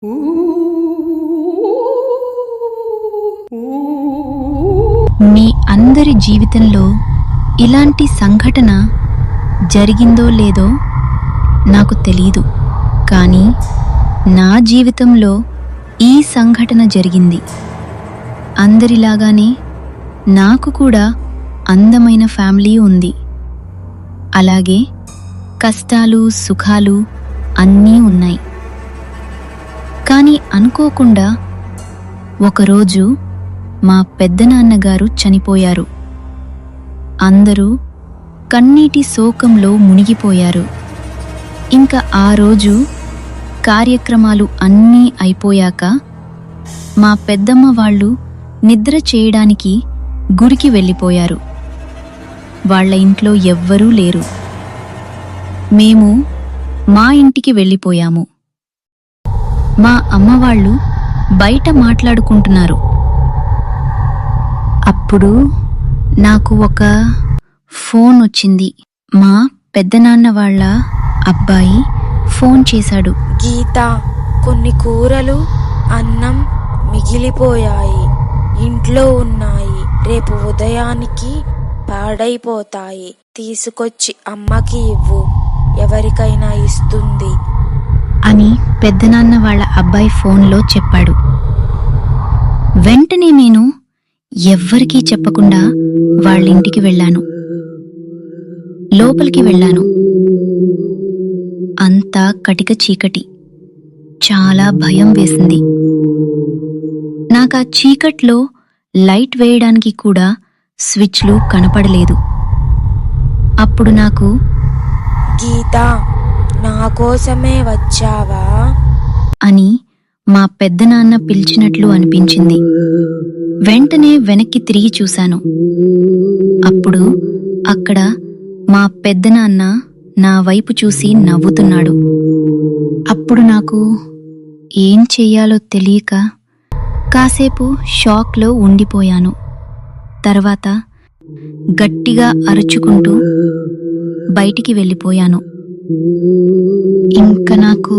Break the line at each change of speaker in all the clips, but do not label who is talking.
మీ అందరి జీవితంలో ఇలాంటి సంఘటన జరిగిందో లేదో నాకు తెలీదు, కానీ నా జీవితంలో ఈ సంఘటన జరిగింది. అందరిలాగానే నాకు కూడా అందమైన ఫ్యామిలీ ఉంది. అలాగే కష్టాలు సుఖాలు అన్నీ ఉన్నాయి. కానీ అనుకోకుండా ఒకరోజు మా పెద్దనాన్నగారు చనిపోయారు. అందరూ కన్నీటి శోకంలో మునిగిపోయారు. ఇంకా ఆ రోజు కార్యక్రమాలు అన్నీ అయిపోయాక మా పెద్దమ్మ వాళ్ళు నిద్ర చేయడానికి గుడికి వెళ్ళిపోయారు. వాళ్ళ ఇంట్లో ఎవ్వరూ లేరు. మేము మా ఇంటికి వెళ్ళిపోయాము. మా అమ్మవాళ్ళు బయట మాట్లాడుకుంటున్నారు. అప్పుడు నాకు ఒక ఫోన్ వచ్చింది. మా పెద్దనాన్న వాళ్ళ అబ్బాయి ఫోన్ చేశాడు.
గీత, కొన్ని కూరలు అన్నం మిగిలిపోయాయి, ఇంట్లో ఉన్నాయి, రేపు ఉదయానికి పాడైపోతాయి, తీసుకొచ్చి అమ్మకి ఇవ్వు, ఎవరికైనా ఇస్తుంది
అని పెద్దనాన్న వాళ్ళ అబ్బాయి ఫోన్లో చెప్పాడు. వెంటనే నేను ఎవ్వరికీ చెప్పకుండా వాళ్ళింటికి వెళ్ళాను. లోపలికి వెళ్ళాను. అంతా కటిక చీకటి. చాలా భయం వేసింది. నాకా చీకట్లో లైట్ వేయడానికి కూడా స్విచ్లు కనపడలేదు. అప్పుడు నాకు,
గీత, నా కోసమే వచ్చావా
అని మా పెద్దనాన్న పిలిచినట్లు అనిపించింది. వెంటనే వెనక్కి తిరిగి చూశాను. అప్పుడు అక్కడ మా పెద్దనాన్న నా వైపు చూసి నవ్వుతున్నాడు. అప్పుడు నాకు ఏం చెయ్యాలో తెలియక కాసేపు షాక్లో ఉండిపోయాను. తర్వాత గట్టిగా అరుచుకుంటూ బయటికి వెళ్ళిపోయాను. ఇంక నాకు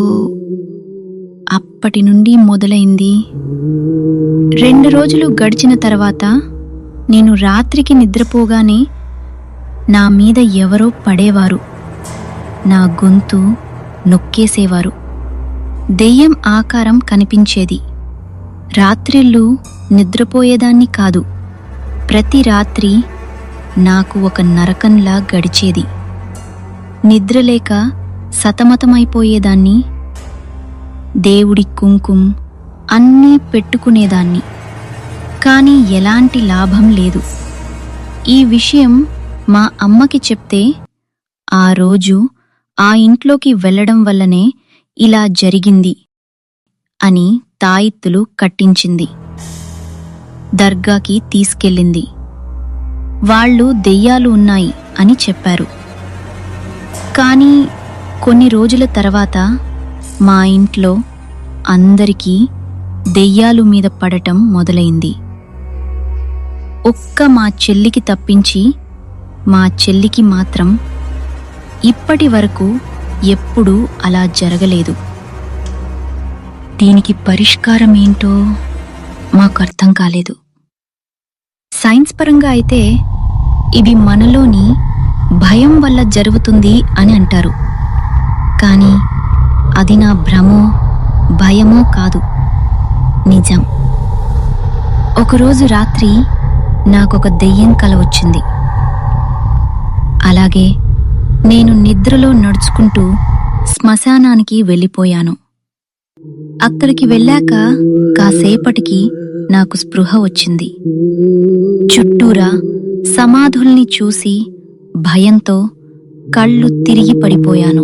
అప్పటి నుండి మొదలైంది. 2 రోజులు గడిచిన తర్వాత నేను రాత్రికి నిద్రపోగానే నా మీద ఎవరో పడేవారు. నా గొంతు నొక్కేసేవారు. దెయ్యం ఆకారం కనిపించేది. రాత్రిళ్ళు నిద్రపోయేదాన్ని కాదు. ప్రతి రాత్రి నాకు ఒక నరకంలా గడిచేది. నిద్రలేక సతమతమైపోయేదాన్ని. దేవుడి కుంకుమ అన్నీ పెట్టుకునేదాన్ని, కానీ ఎలాంటి లాభం లేదు. ఈ విషయం మా అమ్మకి చెప్తే ఆ రోజు ఆ ఇంట్లోకి వెళ్ళడం వల్లనే ఇలా జరిగింది అని తాయిత్తులు కట్టించింది. దర్గాకి తీసుకెళ్ళింది. వాళ్ళు దెయ్యాలు ఉన్నాయి అని చెప్పారు. కానీ కొన్ని రోజుల తర్వాత మా ఇంట్లో అందరికీ దెయ్యాలు మీద పడటం మొదలైంది. ఒక్క మా చెల్లికి తప్పించి మా చెల్లికి మాత్రం ఇప్పటి వరకు ఎప్పుడూ అలా జరగలేదు. దీనికి పరిష్కారం ఏంటో మాకు అర్థం కాలేదు. సైన్స్ పరంగా అయితే ఇది మనలోని భయం వల్ల జరుగుతుంది అని అంటారు. కానీ అది నా భ్రమో భయమో కాదు, నిజం. ఒకరోజు రాత్రి నాకొక దెయ్యం కల వచ్చింది. అలాగే నేను నిద్రలో నడుచుకుంటూ శ్మశానానికి వెళ్ళిపోయాను. అక్కడికి వెళ్ళాక కాసేపటికి నాకు స్పృహ వచ్చింది. చుట్టూరా సమాధుల్ని చూసి భయంతో కళ్ళు తిరిగి పడిపోయాను.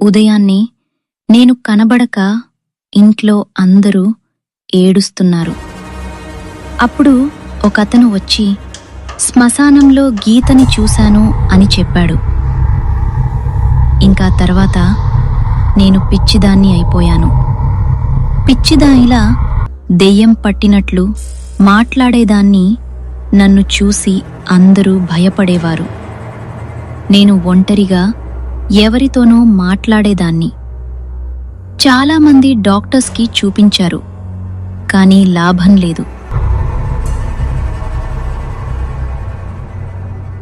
ఉదయాన్నే నేను కనబడక ఇంట్లో అందరూ ఏడుస్తున్నారు. అప్పుడు ఒకతను వచ్చి శ్మశానంలో గీతని చూశాను అని చెప్పాడు. ఇంకా తర్వాత నేను పిచ్చిదాన్ని అయిపోయాను. పిచ్చిదానిలా దెయ్యం పట్టినట్లు మాట్లాడేదాన్ని. నన్ను చూసి అందరూ భయపడేవారు. నేను ఒంటరిగా ఎవరితోనో మాట్లాడేదాన్ని. చాలామంది డాక్టర్స్కి చూపించారు, కానీ లాభం లేదు.